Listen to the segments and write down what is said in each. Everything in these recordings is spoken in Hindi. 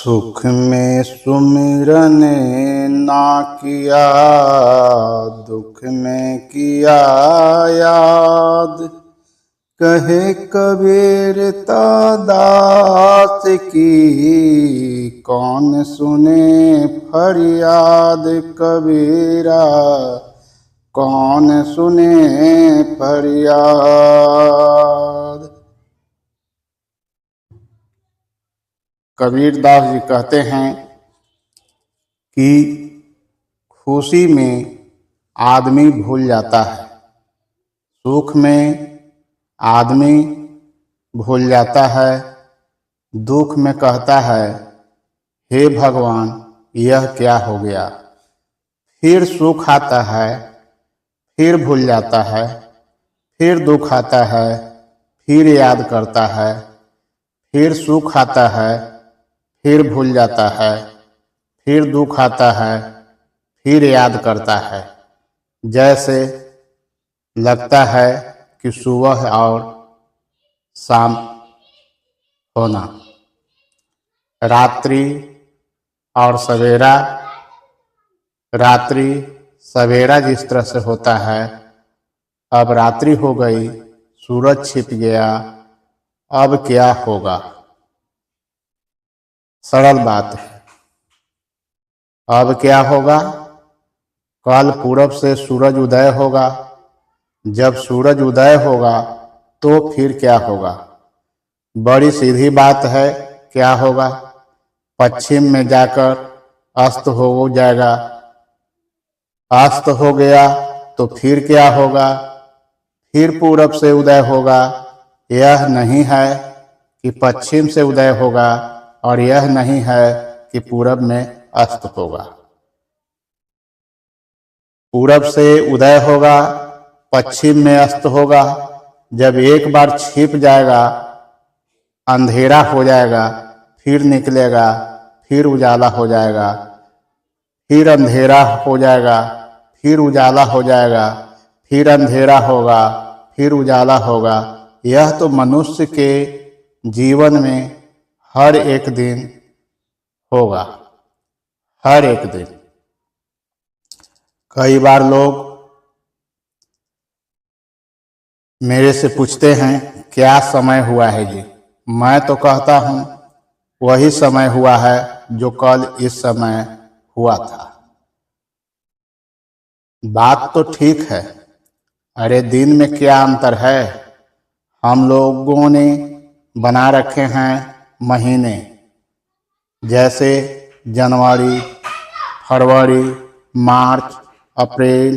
सुख में सुमिरन ना किया, दुख में किया याद। कहे कबीर दास की, कौन सुने फरियाद कबीरा, कौन सुने फरियाद। कबीर दास जी कहते हैं कि खुशी में आदमी भूल जाता है, सुख में आदमी भूल जाता है, दुख में कहता है हे भगवान यह क्या हो गया। फिर सुख आता है, फिर भूल जाता है, फिर दुख आता है, फिर याद करता है, फिर सुख आता है, फिर भूल जाता है, फिर दुख आता है, फिर याद करता है। जैसे लगता है कि सुबह और शाम होना, रात्रि और सवेरा, रात्रि सवेरा जिस तरह से होता है, अब रात्रि हो गई, सूरज छिप गया, अब क्या होगा। सरल बात है, अब क्या होगा। कल पूरब से सूरज उदय होगा, जब सूरज उदय होगा तो फिर क्या होगा। बड़ी सीधी बात है, क्या होगा। पश्चिम में जाकर अस्त हो जाएगा, अस्त हो गया तो फिर क्या होगा, फिर पूरब से उदय होगा। यह नहीं है कि पश्चिम से उदय होगा और यह नहीं है कि पूरब में अस्त होगा। पूरब से उदय होगा, पश्चिम में अस्त होगा। जब एक बार छिप जाएगा, अंधेरा हो जाएगा, फिर निकलेगा, फिर उजाला हो जाएगा, फिर अंधेरा हो जाएगा, फिर उजाला हो जाएगा, फिर अंधेरा होगा, फिर उजाला होगा। यह तो मनुष्य के जीवन में हर एक दिन होगा, हर एक दिन। कई बार लोग मेरे से पूछते हैं क्या समय हुआ है जी। मैं तो कहता हूँ वही समय हुआ है जो कल इस समय हुआ था। बात तो ठीक है, अरे दिन में क्या अंतर है। हम लोगों ने बना रखे हैं महीने, जैसे जनवरी, फरवरी, मार्च, अप्रैल,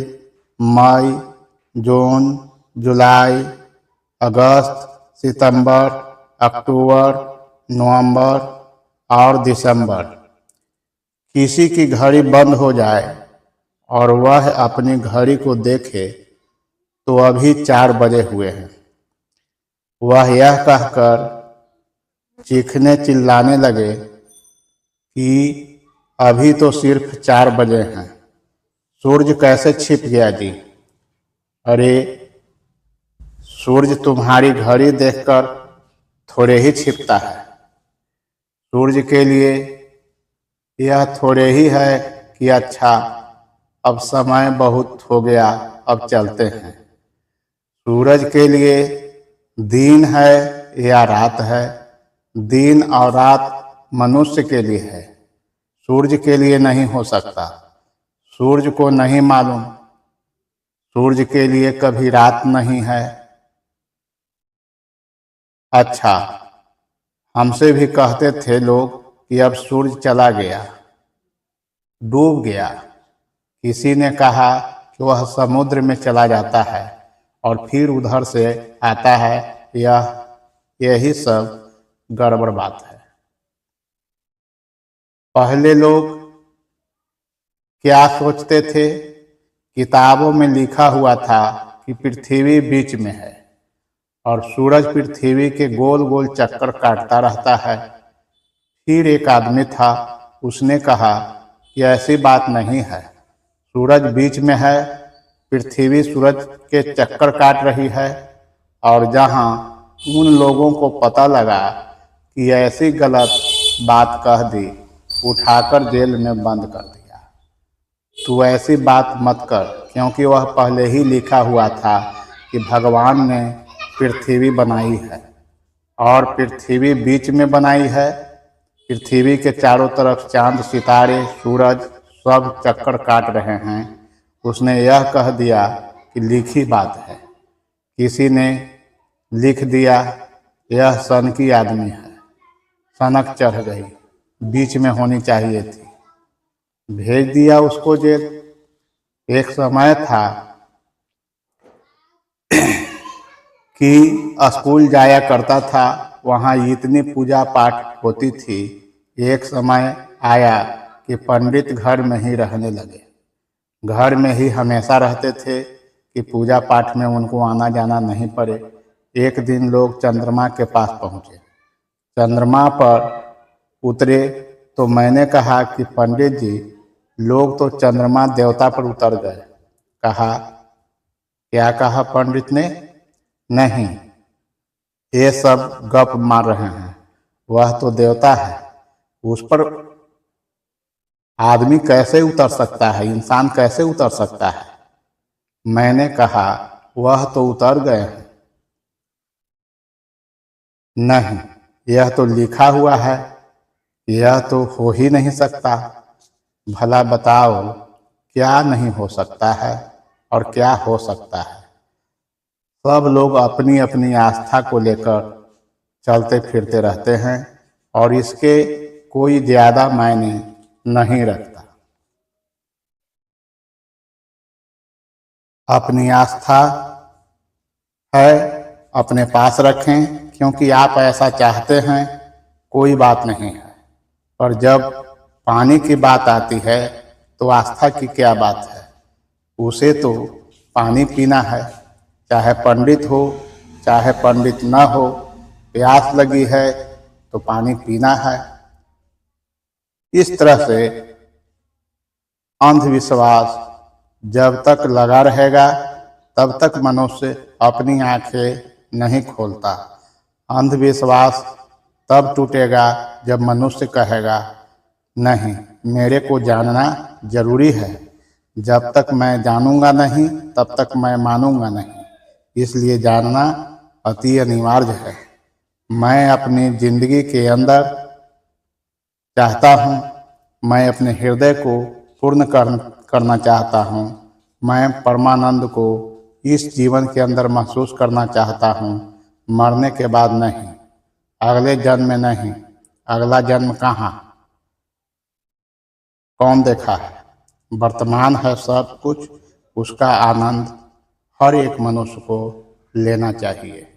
मई, जून, जुलाई, अगस्त, सितंबर, अक्टूबर, नवंबर और दिसंबर। किसी की घड़ी बंद हो जाए और वह अपनी घड़ी को देखे तो अभी 4 बजे हुए हैं, वह यह कहकर चीखने चिल्लाने लगे कि अभी तो सिर्फ 4 बजे हैं, सूरज कैसे छिप गया जी। अरे सूरज तुम्हारी घड़ी देखकर थोड़े ही छिपता है। सूरज के लिए यह थोड़े ही है कि अच्छा अब समय बहुत हो गया, अब चलते हैं। सूरज के लिए दिन है या रात है, दिन और रात मनुष्य के लिए है, सूरज के लिए नहीं हो सकता। सूरज को नहीं मालूम, सूरज के लिए कभी रात नहीं है। अच्छा, हमसे भी कहते थे लोग कि अब सूरज चला गया, डूब गया। किसी ने कहा कि वह समुद्र में चला जाता है और फिर उधर से आता है। यही सब गड़बड़ बात है। पहले लोग क्या सोचते थे, किताबों में लिखा हुआ था कि पृथ्वी बीच में है और सूरज पृथ्वी के गोल गोल चक्कर काटता रहता है। फिर एक आदमी था, उसने कहा कि ऐसी बात नहीं है, सूरज बीच में है, पृथ्वी सूरज के चक्कर काट रही है। और जहां उन लोगों को पता लगा कि ऐसी गलत बात कह दी, उठाकर जेल में बंद कर दिया। तू ऐसी बात मत कर, क्योंकि वह पहले ही लिखा हुआ था कि भगवान ने पृथ्वी बनाई है और पृथ्वी बीच में बनाई है। पृथ्वी के चारों तरफ चांद, सितारे, सूरज सब चक्कर काट रहे हैं। उसने यह कह दिया कि लिखी बात है। किसी ने लिख दिया, यह सन की आदमी है। सनक चढ़ गई, बीच में होनी चाहिए थी। भेज दिया उसको जेल। एक समय था कि स्कूल जाया करता था, वहाँ इतनी पूजा पाठ होती थी। एक समय आया कि पंडित घर में ही रहने लगे। घर में ही हमेशा रहते थे कि पूजा पाठ में उनको आना जाना नहीं पड़े। एक दिन लोग चंद्रमा के पास पहुँचे। चंद्रमा पर उतरे तो मैंने कहा कि पंडित जी, लोग तो चंद्रमा देवता पर उतर गए। कहा, क्या कहा पंडित ने? नहीं, ये सब गप मार रहे हैं, वह तो देवता है, उस पर आदमी कैसे उतर सकता है, इंसान कैसे उतर सकता है? मैंने कहा, वह तो उतर गए हैं। नहीं, यह तो लिखा हुआ है, यह तो हो ही नहीं सकता। भला बताओ, क्या नहीं हो सकता है और क्या हो सकता है? सब लोग अपनी अपनी आस्था को लेकर चलते फिरते रहते हैं और इसके कोई ज्यादा मायने नहीं रखता। अपनी आस्था है, अपने पास रखें, क्योंकि आप ऐसा चाहते हैं, कोई बात नहीं है। पर जब पानी की बात आती है तो आस्था की क्या बात है? उसे तो पानी पीना है, चाहे पंडित हो चाहे पंडित न हो। प्यास लगी है तो पानी पीना है। इस तरह से अंधविश्वास जब तक लगा रहेगा तब तक मनुष्य अपनी आंखें नहीं खोलता। अंधविश्वास तब टूटेगा जब मनुष्य कहेगा, नहीं, मेरे को जानना जरूरी है। जब तक मैं जानूंगा नहीं तब तक मैं मानूंगा नहीं। इसलिए जानना अति अनिवार्य है। मैं अपनी जिंदगी के अंदर चाहता हूँ, मैं अपने हृदय को पूर्ण करना चाहता हूँ। मैं परमानंद को इस जीवन के अंदर महसूस करना चाहता हूँ, मरने के बाद नहीं, अगले जन्म में नहीं। अगला जन्म कहाँ, कौन देखा है? वर्तमान है सब कुछ, उसका आनंद हर एक मनुष्य को लेना चाहिए।